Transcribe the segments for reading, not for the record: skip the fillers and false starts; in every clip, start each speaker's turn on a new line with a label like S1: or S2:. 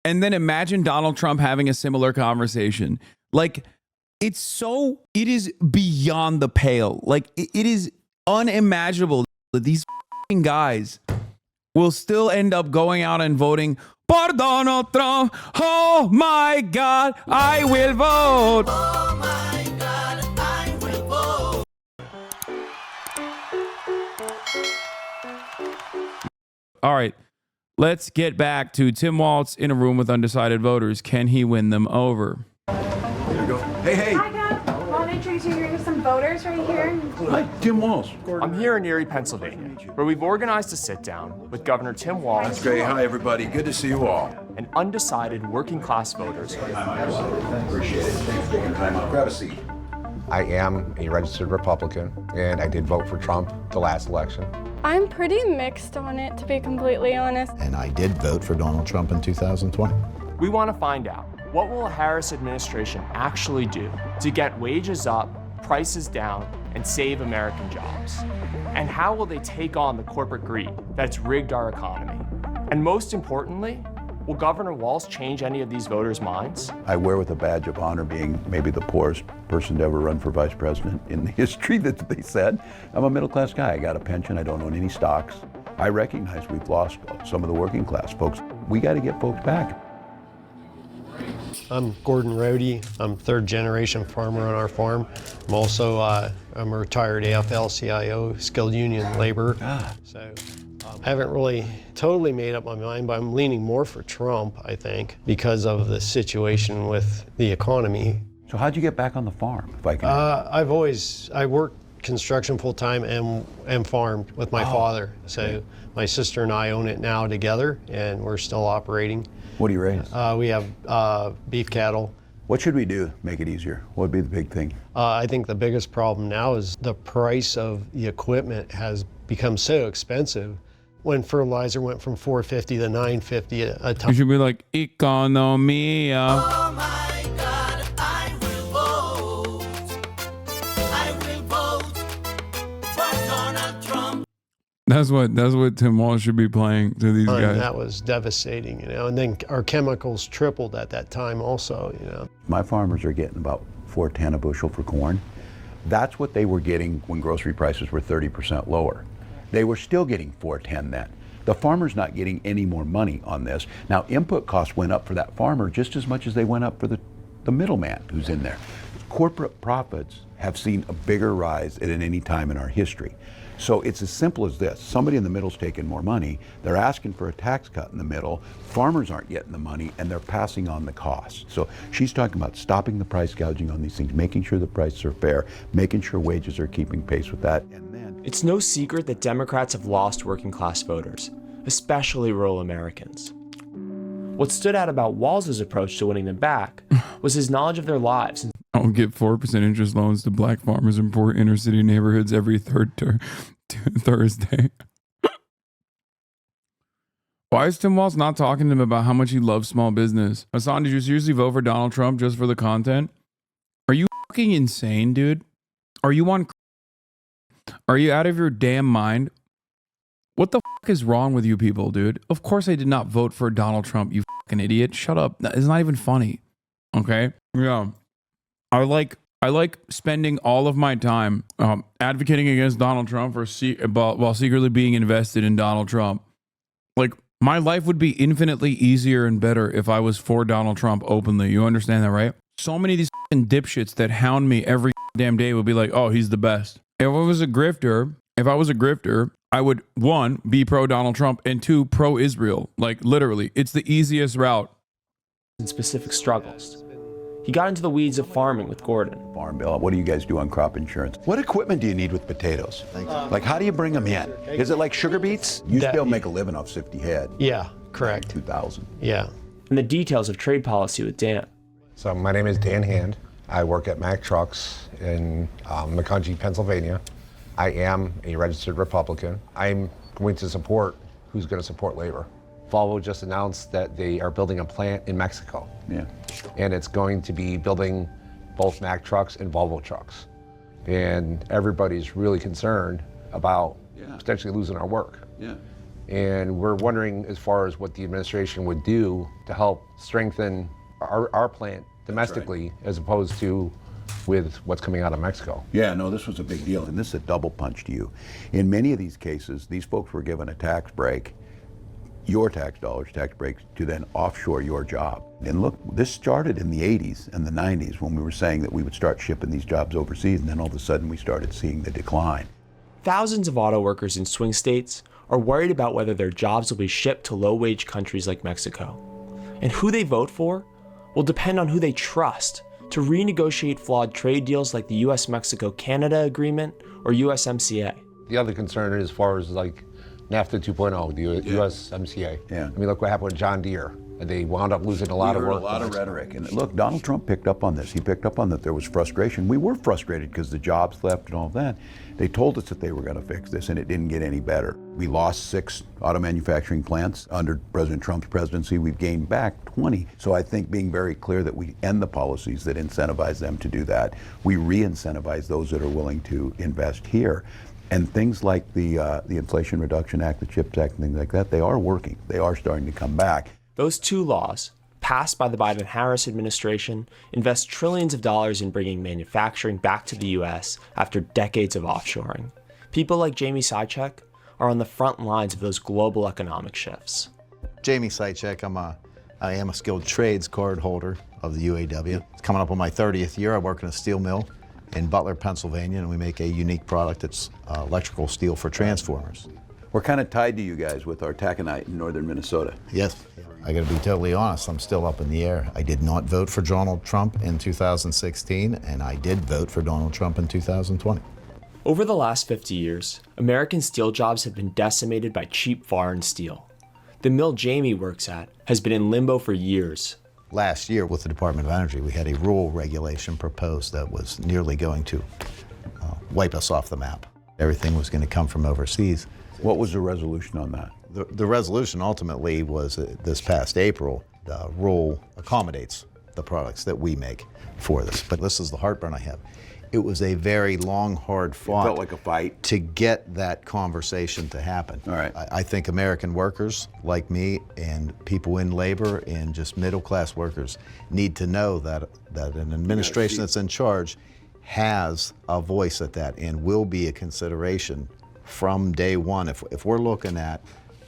S1: And then imagine Donald Trump having a similar conversation. Like, it is beyond the pale. Like, it is unimaginable that these guys will still end up going out and voting for Donald Trump. Oh my God, I will vote.
S2: Oh my God, I will vote.
S1: All right, let's get back to Tim Walz in a room with undecided voters. Can he win them over?
S3: There you go. Hey.
S4: Hi, Dad. I want to introduce you to some voters right here.
S3: Hi, Tim Walz.
S5: I'm here in Erie, Pennsylvania, where we've organized a sit-down with Governor Tim Walz.
S3: That's great. Hi, everybody. Good to see you all.
S5: And undecided working-class voters.
S3: Appreciate it. Thanks for taking time out. Grab a seat.
S6: I am a registered Republican, and I did vote for Trump the last election.
S7: I'm pretty mixed on it, to be completely honest.
S8: And I did vote for Donald Trump in 2020.
S5: We want to find out, what will a Harris administration actually do to get wages up, prices down, and save American jobs? And how will they take on the corporate greed that's rigged our economy? And most importantly, will Governor Walz change any of these voters' minds?
S3: I wear with a badge of honor being maybe the poorest person to ever run for vice president in the history that they said. I'm a middle-class guy. I got a pension. I don't own any stocks. I recognize we've lost some of the working class folks. We got to get folks back.
S9: I'm Gordon Rohde. I'm third generation farmer on our farm. I'm also I'm a retired AFL-CIO, skilled union laborer. So I haven't really totally made up my mind, but I'm leaning more for Trump, I think, because of the situation with the economy.
S3: So how'd you get back on the farm, if I can?
S9: I worked construction full-time and farmed with my father. So my sister and I own it now together, and we're still operating.
S3: What do you raise?
S9: We have beef cattle.
S3: What should we do to make it easier? What would be the big thing?
S9: I think the biggest problem now is the price of the equipment has become so expensive. When fertilizer went from $4.50 to $9.50 a ton.
S1: You should be like, economia.
S2: Oh my God, I will vote. I will vote for Donald Trump.
S1: That's what Tim Walz should be playing to these guys.
S9: That was devastating, and then our chemicals tripled at that time also,
S3: My farmers are getting about $4.10 a bushel for corn. That's what they were getting when grocery prices were 30% lower. They were still getting $4.10 then. The farmer's not getting any more money on this. Now, input costs went up for that farmer just as much as they went up for the middleman who's in there. Corporate profits have seen a bigger rise at any time in our history. So it's as simple as this. Somebody in the middle's taking more money. They're asking for a tax cut in the middle. Farmers aren't getting the money, and they're passing on the costs. So she's talking about stopping the price gouging on these things, making sure the prices are fair, making sure wages are keeping pace with that. And then
S5: It's no secret that Democrats have lost working-class voters, especially rural Americans. What stood out about Walz's approach to winning them back was his knowledge of their lives.
S1: I'll give 4% interest loans to black farmers in poor inner city neighborhoods every third Thursday. Why is Tim Walz not talking to him about how much he loves small business? Hasan, did you seriously vote for Donald Trump just for the content? Are you fucking insane, dude? Are you out of your damn mind? What the fuck is wrong with you people, dude? Of course I did not vote for Donald Trump, you fucking idiot. Shut up. It's not even funny. Okay? Yeah. I like spending all of my time advocating against Donald Trump while secretly being invested in Donald Trump. Like, my life would be infinitely easier and better if I was for Donald Trump openly. You understand that, right? So many of these fucking dipshits that hound me every damn day would be like, oh, he's the best. If I was a grifter, I would, 1, be pro Donald Trump, and 2, pro Israel. Like, literally, it's the easiest route.
S5: And specific struggles. He got into the weeds of farming with Gordon.
S3: Farm Bill, what do you guys do on crop insurance? What equipment do you need with potatoes? Like, how do you bring them in? Is it like sugar beets? You used to be able to make a living off 50 head.
S9: Yeah, correct.
S3: 2,000.
S9: Yeah.
S5: And the details of trade policy with Dan.
S6: So my name is Dan Hand. I work at Mack Trucks in Macungie, Pennsylvania. I am a registered Republican. I'm going to support who's going to support labor. Volvo just announced that they are building a plant in Mexico.
S3: Yeah.
S6: And it's going to be building both Mack trucks and Volvo trucks. And everybody's really concerned about potentially losing our work.
S3: Yeah.
S6: And we're wondering as far as what the administration would do to help strengthen our plant domestically as opposed to with what's coming out of Mexico.
S3: Yeah, no, this was a big deal, and this is a double punch to you. In many of these cases, these folks were given a tax break, your tax dollars, tax breaks, to then offshore your job. And look, this started in the 80s and the 90s when we were saying that we would start shipping these jobs overseas, and then all of a sudden we started seeing the decline.
S5: Thousands of auto workers in swing states are worried about whether their jobs will be shipped to low-wage countries like Mexico. And who they vote for will depend on who they trust to renegotiate flawed trade deals like the US-Mexico-Canada Agreement or USMCA.
S6: The other concern is as far as like NAFTA 2.0, the USMCA.
S3: Yeah.
S6: I mean, look what happened with John Deere. They wound up losing a lot of work.
S3: A lot of rhetoric. And look, Donald Trump picked up on this. He picked up on that there was frustration. We were frustrated because the jobs left and all that. They told us that they were going to fix this, and it didn't get any better. We lost 6 auto manufacturing plants under President Trump's presidency. We've gained back 20. So I think being very clear that we end the policies that incentivize them to do that. We re-incentivize those that are willing to invest here. And things like the Inflation Reduction Act, the CHIPS Act, and things like that, they are working. They are starting to come back.
S5: Those 2 laws, passed by the Biden-Harris administration, invest trillions of dollars in bringing manufacturing back to the U.S. after decades of offshoring. People like Jamie Sychek are on the front lines of those global economic shifts.
S8: Jamie Sychek, I am a skilled trades card holder of the UAW. It's coming up on my 30th year. I work in a steel mill in Butler, Pennsylvania, and we make a unique product that's electrical steel for transformers.
S3: We're kind of tied to you guys with our taconite in northern Minnesota.
S8: Yes. I got to be totally honest, I'm still up in the air. I did not vote for Donald Trump in 2016, and I did vote for Donald Trump in 2020.
S5: Over the last 50 years, American steel jobs have been decimated by cheap foreign steel. The mill Jamie works at has been in limbo for years.
S8: Last year with the Department of Energy, we had a rule regulation proposed that was nearly going to wipe us off the map. Everything was going to come from overseas.
S3: What was the resolution on that?
S8: The resolution ultimately was this past April. The rule accommodates the products that we make for this. But this is the heartburn I have. It was a very long, hard fought.
S3: It felt like a fight.
S8: To get that conversation to happen.
S3: All right.
S8: I think American workers like me and people in labor and just middle-class workers need to know that an administration that's in charge has a voice at that and will be a consideration from day one. If we're looking at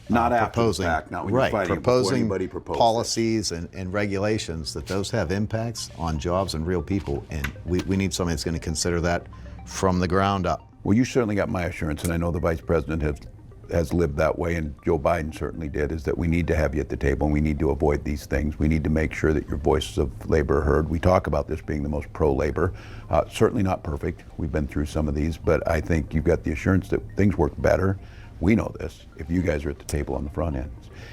S3: not
S8: proposing,
S3: after the fact, not when you're fighting
S8: proposing
S3: anybody proposed
S8: policies and regulations, that those have impacts on jobs and real people, and we need somebody that's going to consider that from the ground up.
S3: Well, you certainly got my assurance, and I know the Vice President has lived that way, and Joe Biden certainly did, is that we need to have you at the table, and we need to avoid these things. We need to make sure that your voices of labor are heard. We talk about this being the most pro-labor. Certainly not perfect. We've been through some of these, but I think you've got the assurance that things work better. We know this, if you guys are at the table on the front end.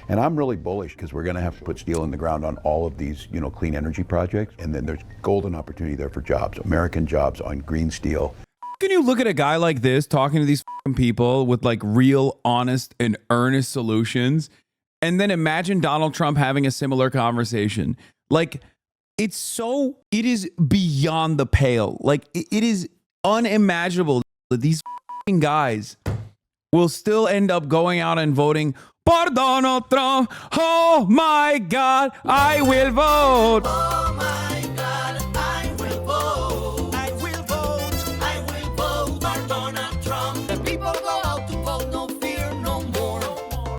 S3: And I'm really bullish because we're going to have to put steel in the ground on all of these, clean energy projects, and then there's golden opportunity there for jobs, American jobs on green steel.
S1: Can you look at a guy like this talking to these people with like real, honest, and earnest solutions, and then imagine Donald Trump having a similar conversation? Like, it is beyond the pale. Like, it is unimaginable that these guys will still end up going out and voting for Donald Trump. Oh my God, I will vote.
S2: Oh my God, I will vote. I will vote. I will vote for Donald Trump. The people go out to vote, no fear, no more.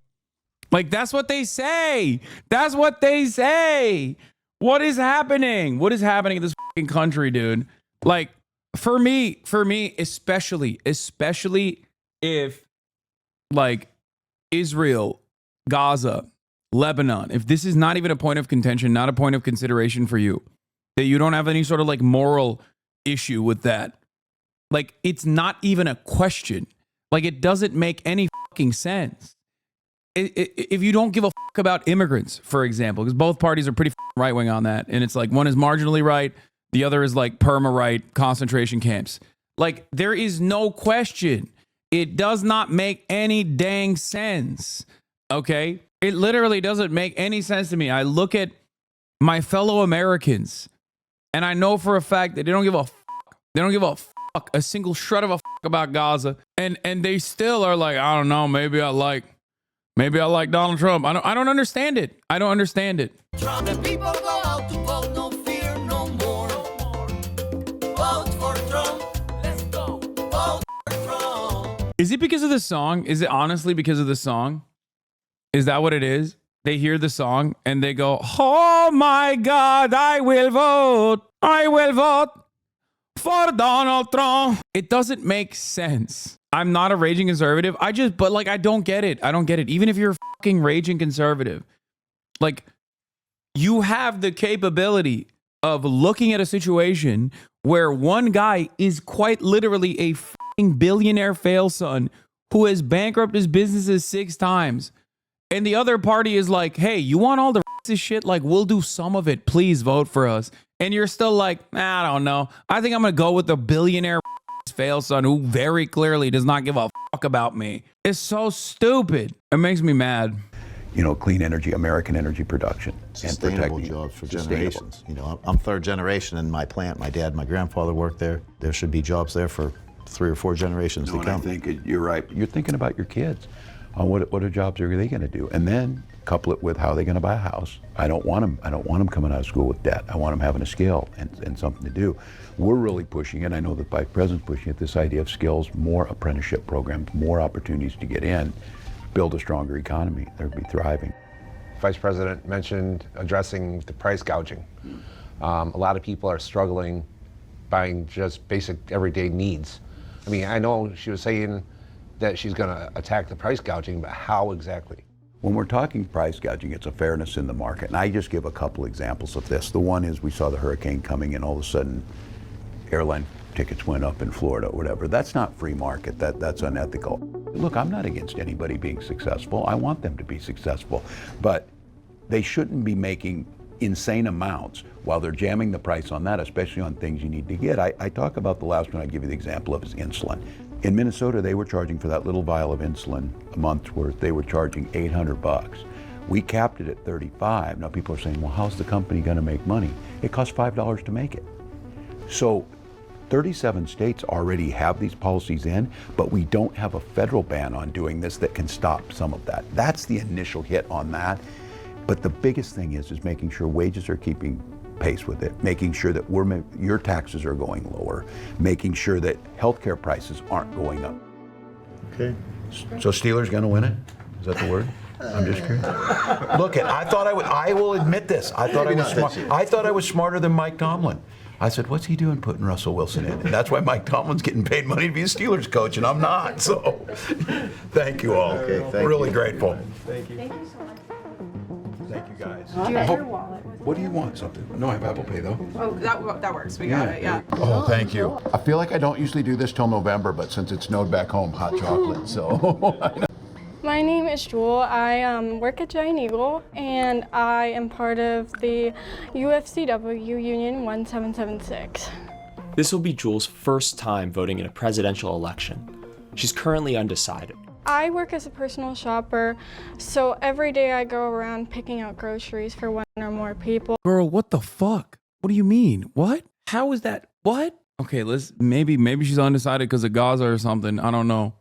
S1: Like, that's what they say. That's what they say. What is happening? What is happening in this fucking country, dude? Like, for me, especially if, like, Israel, Gaza, Lebanon, if this is not even a point of contention, not a point of consideration for you, that you don't have any sort of like moral issue with that, like, it's not even a question. Like, it doesn't make any fucking sense. If you don't give a fuck about immigrants, for example, because both parties are pretty right wing on that, and it's like one is marginally right, the other is like perma right, concentration camps. Like, there is no question. It does not make any dang sense. Okay? It literally doesn't make any sense to me. I look at my fellow Americans, and I know for a fact that they don't give a fuck. They don't give a fuck, a single shred of a fuck about Gaza. And they still are like, I don't know, maybe I like Maybe I like Donald Trump. I don't understand it. I don't understand it.
S2: Trump. The people go out to vote, no fear no more. Vote for Trump. Let's go. Vote for Trump.
S1: Is it because of the song? Is it honestly because of the song? Is that what it is? They hear the song and they go, oh my God, I will vote. I will vote for Donald Trump. It doesn't make sense. I'm not a raging conservative. But like, I don't get it. I don't get it. Even if you're a fucking raging conservative, like, you have the capability of looking at a situation where one guy is quite literally a fucking billionaire fail son who has bankrupted his businesses 6 times. And the other party is like, hey, you want all the racist shit? Like, we'll do some of it. Please vote for us. And you're still like, I don't know. I think I'm going to go with the billionaire fail son who very clearly does not give a fuck about me. It's so stupid. It makes me mad.
S3: You know, clean energy, American energy production.
S8: Sustainable
S3: and
S8: jobs for
S3: sustainable.
S8: generations. You know, I'm 3rd generation in my plant. My dad, my grandfather worked there. There should be jobs there for 3 or 4 generations to
S3: And
S8: come.
S3: I think you're right. You're thinking about your kids. What are jobs are they going to do? And then couple it with how they're going to buy a house. I don't want them coming out of school with debt. I want them having a skill and something to do. We're really pushing it. I know the Vice President's pushing it, this idea of skills, more apprenticeship programs, more opportunities to get in, build a stronger economy. They'll be thriving.
S6: Vice President mentioned addressing the price gouging. A lot of people are struggling buying just basic everyday needs. I mean, I know she was saying that she's going to attack the price gouging, but how exactly?
S3: When we're talking price gouging, it's a fairness in the market. And I just give a couple examples of this. The one is we saw the hurricane coming and all of a sudden airline tickets went up in Florida or whatever. That's not free market. That's unethical. Look, I'm not against anybody being successful. I want them to be successful. But they shouldn't be making insane amounts while they're jamming the price on that, especially on things you need to get. I talk about the last one I give you the example of is insulin. In Minnesota, they were charging for that little vial of insulin a month's worth, they were charging $800. We capped it at $35. Now people are saying, well, how's the company gonna make money? It costs $5 to make it. So 37 states already have these policies in, but we don't have a federal ban on doing this that can stop some of that. That's the initial hit on that. But the biggest thing is making sure wages are keeping pace with it, making sure that your taxes are going lower, making sure that healthcare prices aren't going up.
S8: Okay.
S3: So Steelers gonna win it? Is that the word? I'm just curious. Look, I will admit this. I thought I was smart. I thought I was smarter than Mike Tomlin. I said, what's he doing putting Russell Wilson in? And that's why Mike Tomlin's getting paid money to be a Steelers coach, and I'm not. So thank you all.
S8: Okay, thank
S3: really
S8: you.
S3: grateful.
S9: Thank you.
S4: Thank you so much.
S3: Thank you guys.
S4: Do you have your wallet?
S3: What do you want? Something? No, I have Apple Pay though.
S4: Oh, that works. We got it. Yeah.
S3: Oh, thank you. I feel like I don't usually do this till November, but since it snowed back home, hot chocolate, so.
S7: My name is Jewel. I work at Giant Eagle, and I am part of the UFCW Union 1776.
S5: This will be Jewel's first time voting in a presidential election. She's currently undecided.
S7: I work as a personal shopper, so every day I go around picking out groceries for one or more people.
S1: Girl, what the fuck? What do you mean? What? How is that? What? Okay, maybe she's undecided because of Gaza or something. I don't know.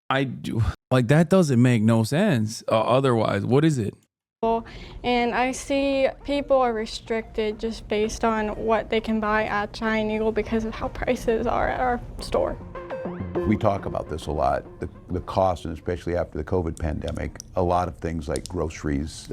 S1: I do like that doesn't make no sense. Otherwise, what is it?
S7: And I see people are restricted just based on what they can buy at Giant Eagle because of how prices are at our store.
S3: We talk about this a lot, the cost, and especially after the COVID pandemic, a lot of things like groceries,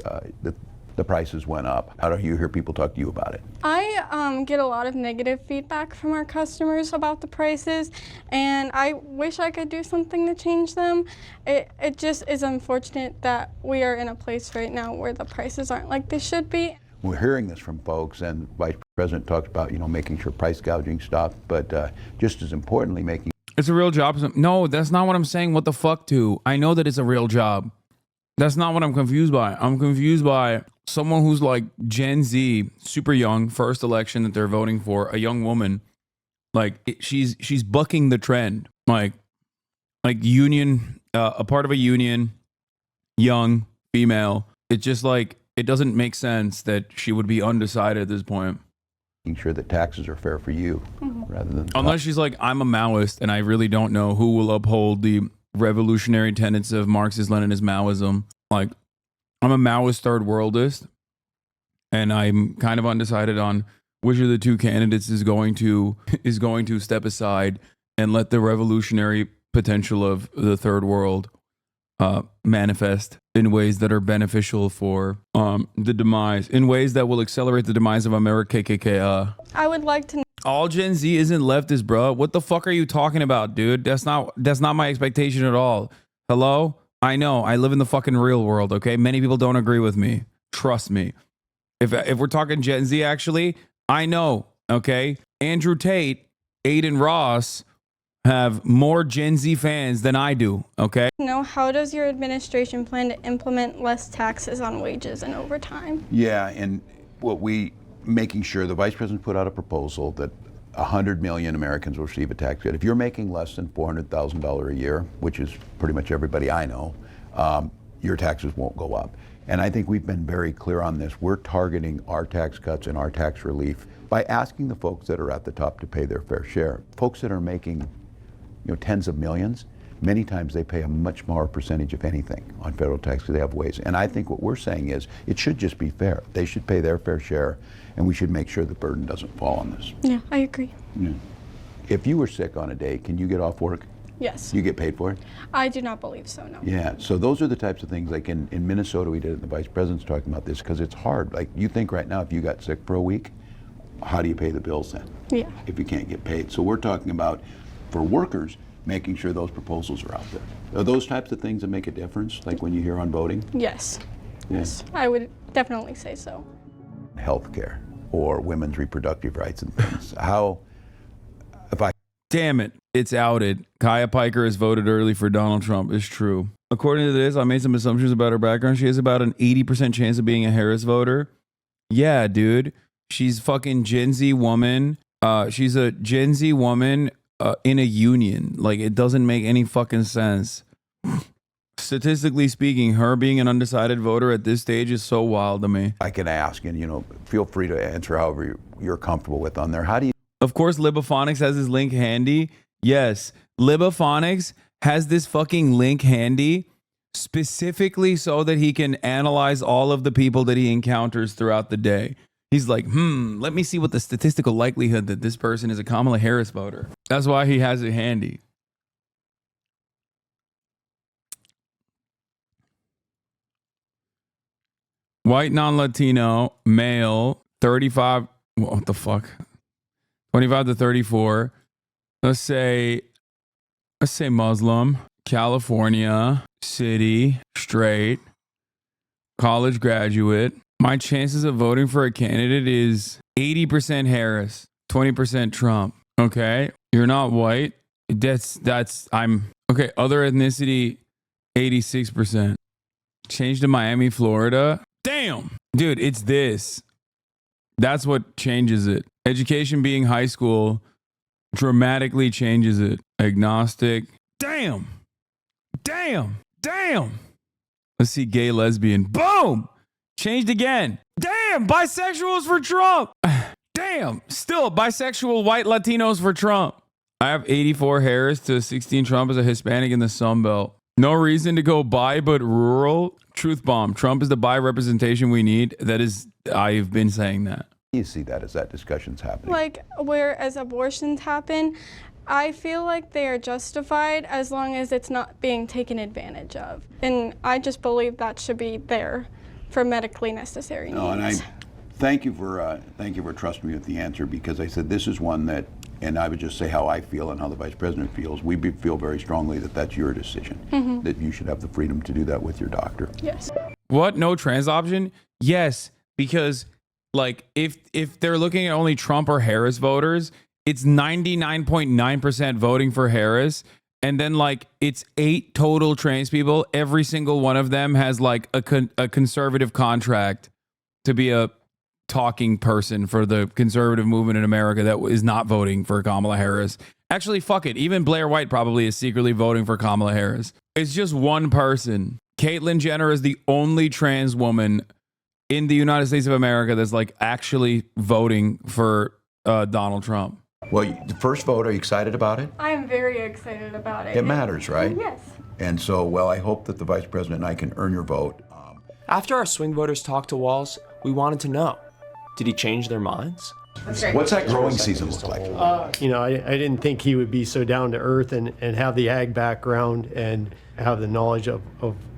S3: the prices went up. How do you hear people talk to you about it?
S7: I get a lot of negative feedback from our customers about the prices, and I wish I could do something to change them. It just is unfortunate that we are in a place right now where the prices aren't like they should be.
S3: We're hearing this from folks, and the Vice President talked about, making sure price gouging stopped, but just as importantly, making
S1: It's a real job. No, that's not what I'm saying. What the fuck, too? I know that it's a real job. That's not what I'm confused by. I'm confused by someone who's like Gen Z, super young, first election that they're voting for, a young woman. She's bucking the trend. Like union, a part of a union, young, female. It's just like, it doesn't make sense that she would be undecided at this point.
S3: making sure that taxes are fair for you rather than...
S1: Unless she's like, I'm a Maoist and I really don't know who will uphold the revolutionary tenets of Marxist Leninist Maoism. Like, I'm a Maoist third worldist, and I'm kind of undecided on which of the two candidates is going to step aside and let the revolutionary potential of the third world manifest in ways that are beneficial for the demise, in ways that will accelerate the demise of America. KKK.
S7: I would like to.
S1: All Gen Z isn't leftist, bro. What the fuck are you talking about, dude? That's not my expectation at all. Hello? I know. I live in the fucking real world, okay? Many people don't agree with me. Trust me. If we're talking Gen Z, actually, I know, okay? Andrew Tate, Aiden Ross have more Gen Z fans than I do, okay?
S7: Know, how does your administration plan to implement less taxes on wages and overtime?
S3: Yeah, and making sure the vice president put out a proposal that 100 million Americans will receive a tax cut. If you're making less than $400,000 a year, which is pretty much everybody I know, your taxes won't go up. And I think we've been very clear on this. We're targeting our tax cuts and our tax relief by asking the folks that are at the top to pay their fair share. Folks that are making tens of millions, many times they pay a much smaller percentage, if anything, on federal tax because they have ways. And I think what we're saying is it should just be fair. They should pay their fair share, and we should make sure the burden doesn't fall on this.
S7: Yeah, I agree.
S3: Yeah. If you were sick on a day, can you get off work?
S7: Yes.
S3: You get paid for it?
S7: I do not believe so, no.
S3: Yeah, so those are the types of things, like in Minnesota we did it, the vice president's talking about this, because it's hard. Like, you think right now if you got sick for a week, how do you pay the bills then?
S7: Yeah.
S3: If you can't get paid. So we're talking about, for workers, making sure those proposals are out there. Are those types of things that make a difference, like when you hear on voting?
S7: Yes.
S3: Yeah.
S7: Yes, I would definitely say so.
S3: Healthcare or women's reproductive rights and things.
S1: Damn it, it's outed. Kaya Piker has voted early for Donald Trump. It's true. According to this, I made some assumptions about her background. She has about an 80% chance of being a Harris voter. Yeah, dude. She's fucking Gen Z woman. She's a Gen Z woman in a union. Like, it doesn't make any fucking sense. Statistically speaking, her being an undecided voter at this stage is so wild to me.
S3: I can ask, and feel free to answer however you're comfortable with on there. How do you?
S1: Of course, Libophonics has his link handy. Yes, Libophonics has this fucking link handy specifically so that he can analyze all of the people that he encounters throughout the day. He's like, let me see what the statistical likelihood that this person is a Kamala Harris voter. That's why he has it handy. White non-Latino, male, 35, what the fuck? 25 to 34. Let's say Muslim, California, city, straight, college graduate. My chances of voting for a candidate is 80% Harris, 20% Trump. Okay. You're not white. I'm okay. Other ethnicity, 86%. Change to Miami, Florida. Damn. Dude, it's this. That's what changes it. Education being high school dramatically changes it. Agnostic. Damn. Let's see, gay, lesbian. Boom. Changed again. Damn. Bisexuals for Trump. Damn. Still bisexual white Latinos for Trump. I have 84 Harris to 16 Trump as a Hispanic in the Sun Belt. No reason to go bi, but rural. Truth bomb. Trump is the bi representation we need. I've been saying that.
S3: You see that as that discussion's happening?
S7: Like, whereas abortions happen, I feel like they are justified as long as it's not being taken advantage of. And I just believe that should be there for medically necessary needs.
S3: No, and I thank you for trusting me with the answer, because I said this is one that, and I would just say how I feel and how the vice president feels. We feel very strongly that that's your decision, that you should have the freedom to do that with your doctor.
S7: Yes.
S1: What? No trans option? Yes, because like if they're looking at only Trump or Harris voters, it's 99.9% voting for Harris. And then like it's 8 total trans people. Every single one of them has like a conservative contract to be a talking person for the conservative movement in America that is not voting for Kamala Harris. Actually, fuck it. Even Blair White probably is secretly voting for Kamala Harris. It's just one person. Caitlyn Jenner is the only trans woman in the United States of America that's like actually voting for Donald Trump.
S3: Well, the first vote, are you excited about it?
S7: I am very excited about it.
S3: It matters, right?
S7: Yes.
S3: And so, well, I hope that the vice president and I can earn your vote.
S5: After our swing voters talked to Walz, we wanted to know, did he change their minds?
S3: What's that growing season look like?
S9: You know, I didn't think he would be so down to earth and have the ag background and have the knowledge of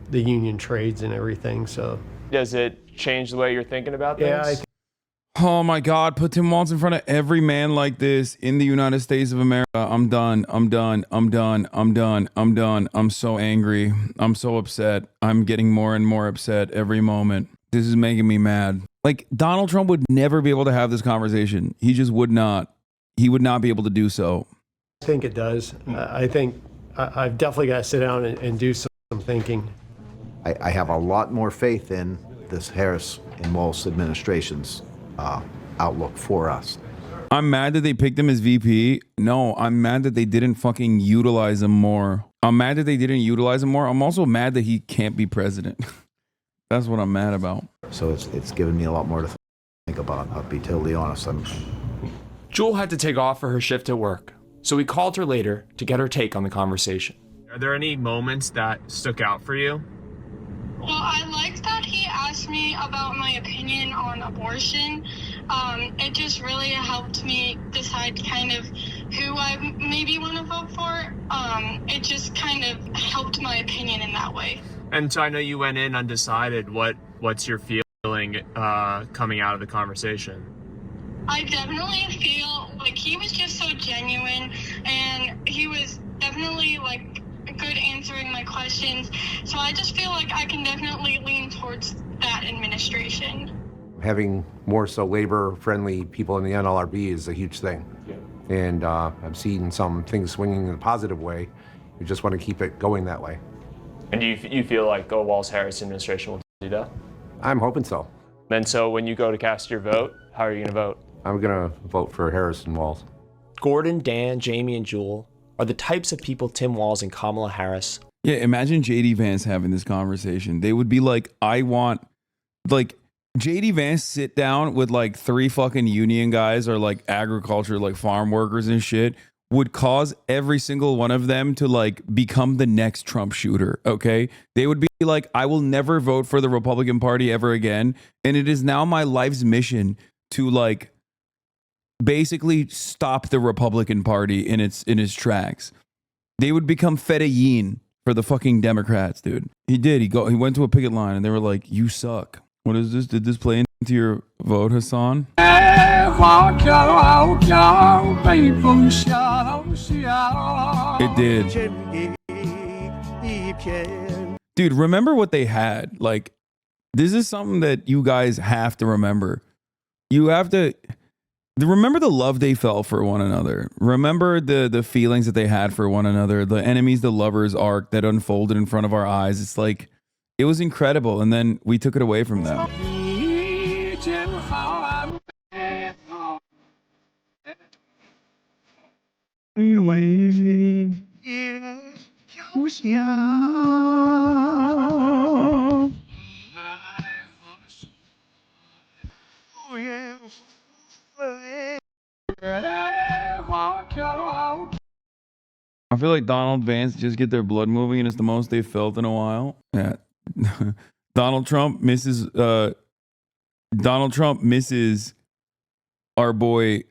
S9: the union trades and everything. So,
S5: Does it change the way you're thinking about things?
S9: yeah,
S1: Oh my God, put Tim Walz in front of every man like this in the United States of America. I'm done. I'm done. I'm done. I'm done. I'm done. I'm so angry. I'm so upset. I'm getting more and more upset every moment. This is making me mad. Like, Donald Trump would never be able to have this conversation. He just would not. He would not be able to do so.
S9: I think it does. I think I've definitely got to sit down and do some thinking.
S8: I have a lot more faith in this Harris and Walz administration's outlook for us.
S1: I'm mad that they picked him as VP. No, I'm mad that they didn't fucking utilize him more. I'm mad that they didn't utilize him more. I'm also mad that he can't be president. That's what I'm mad about.
S8: So it's given me a lot more to think about. I'll be totally honest.
S5: Jewel had to take off for her shift at work, so we called her later to get her take on the conversation. Are there any moments that stuck out for you?
S7: Well, I liked that he asked me about my opinion on abortion. It just really helped me decide kind of who I maybe want to vote for. It just kind of helped my opinion in that way.
S5: And so I know you went in undecided. What's your feeling coming out of the conversation?
S7: I definitely feel like he was just so genuine, and he was definitely like good answering my questions. So I just feel like I can definitely lean towards that administration.
S6: Having more so labor-friendly people in the NLRB is a huge thing. And I've seen some things swinging in a positive way. We just want to keep it going that way.
S5: And do you feel like the Walz-Harris administration will do that?
S6: I'm hoping so.
S5: And so when you go to cast your vote, how are you going to vote?
S6: I'm going to vote for Harris and Walz.
S5: Gordon, Dan, Jamie, and Jewel are the types of people Tim Walz and Kamala Harris.
S1: Yeah, imagine JD Vance having this conversation. They would be like, JD Vance sit down with like 3 fucking union guys or like agriculture, like farm workers and shit, would cause every single one of them to like become the next Trump shooter. Okay. They would be like, I will never vote for the Republican Party ever again. And it is now my life's mission to like basically stop the Republican Party in its tracks. They would become Fedayeen for the fucking Democrats, dude. He did. He went to a picket line and they were like, you suck. What is this? Did this play into your vote, Hasan? It did. Dude, remember what they had. Like, this is something that you guys have to remember. You have to remember the love they felt for one another. Remember the feelings that they had for one another. The enemies, the lovers arc that unfolded in front of our eyes. It's like, it was incredible, and then we took it away from them. I feel like Donald Vance just get their blood moving, and it's the most they've felt in a while. Yeah. Donald Trump misses our boy